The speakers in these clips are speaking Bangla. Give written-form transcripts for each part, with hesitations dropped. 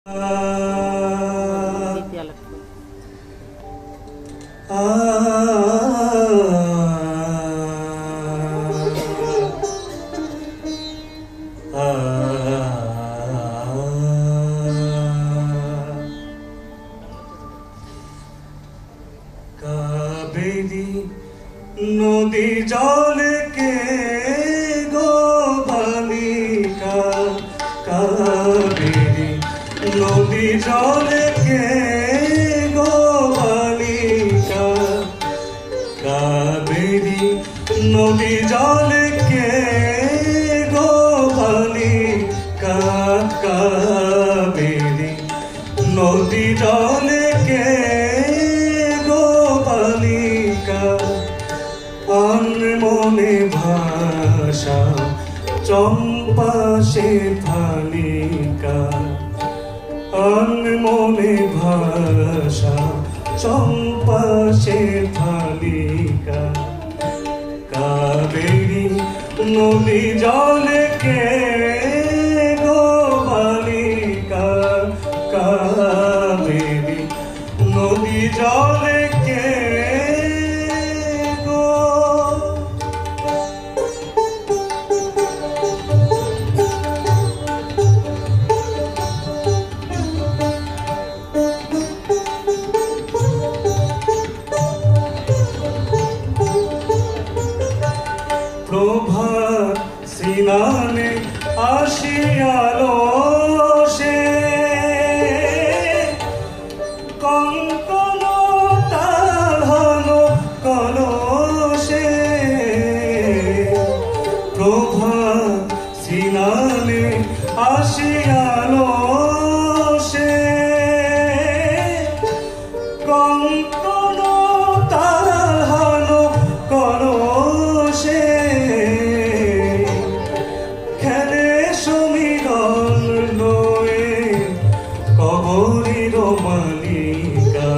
কাবেরী নদী জলে কে গো বালিকা, কাবেরী নদী জলে কে গো বালিকা, কাবেরী নদী জলে কে গো বালিকা, কাবেরী নদী জলে কে মনে ভাষা চম্পা সে ফালিকা, মনে ভাষা চম্পা সে ফালিকা, কাবেরী নদী জলে কে গো বালিকা, কাবেরী নদী জলে কে প্রভাত সিনানে আসিয়ালো সে, কঙ্কন তাল হলো কলসে, প্রভাত সিনানে আসিয়ালো সে, কঙ্কন তাল হলো কলসে, খেলে সমীরণ লয়ে কবরীর মালিকা,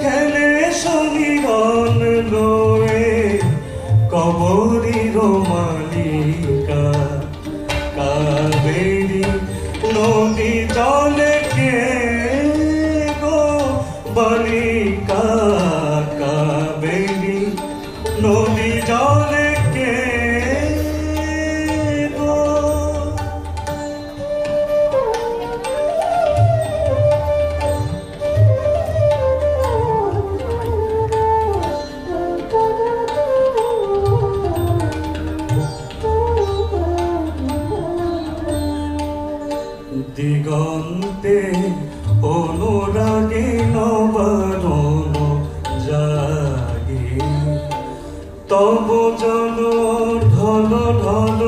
খেলে সমীরণ লয়ে কবরীর মালিকা, কাবেরী নদী জলে কে গো বালিকা, কাবেরী নদী জলে কে গো। দিগন্তে অনুরাগে নবারণ জাগে, তব জন ঢল ঢল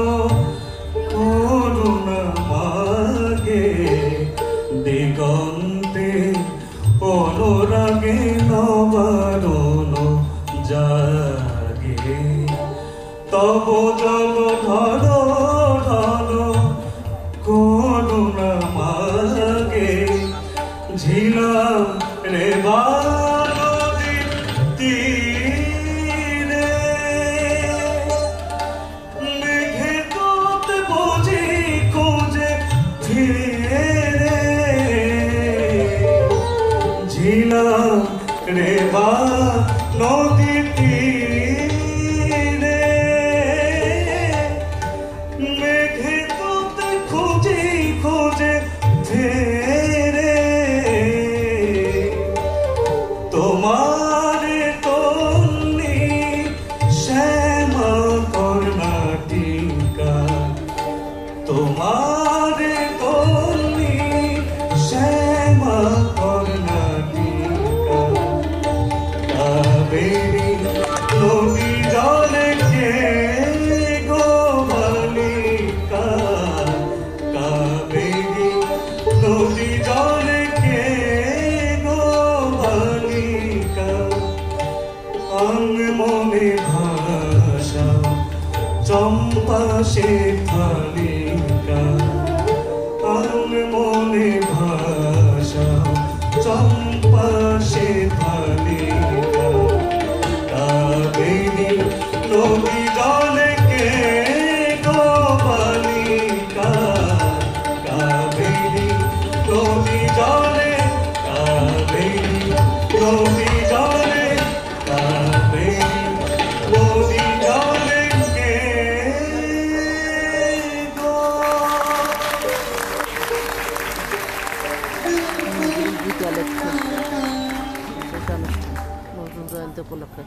করুণা মাগে, দিগন্তে অনুরাগে নবারণ জাগে, তব জন ঢল ঢল করুণা মাগে, ঝিলাম রে বানদী তীরে, মেঘে তোত বুঝি খুঁজে ফিরে, ঝিলাম রে বানদী তীরে, মেঘে তোত খুঁজে খুঁজে ফেরে, তোমার তন্নি শ্যামা কর্ণাটিকা, তোমার তন্নি শ্যামা কর্ণাটিকা, কাবেরী নদী জলে কে গো বালিকা, কাবেরী নদী জলে কে গো বালিকা, মনে ভাষা চম্পা সে ফালিকা, মনে ভাষা চম্পা সে ফালিকা, কাবেরী নদী জলে কে গো বালিকা, কাবেরী গীতালেখ্য শেষ অনুষ্ঠান নজরুল জয়ন্তী উপলক্ষে।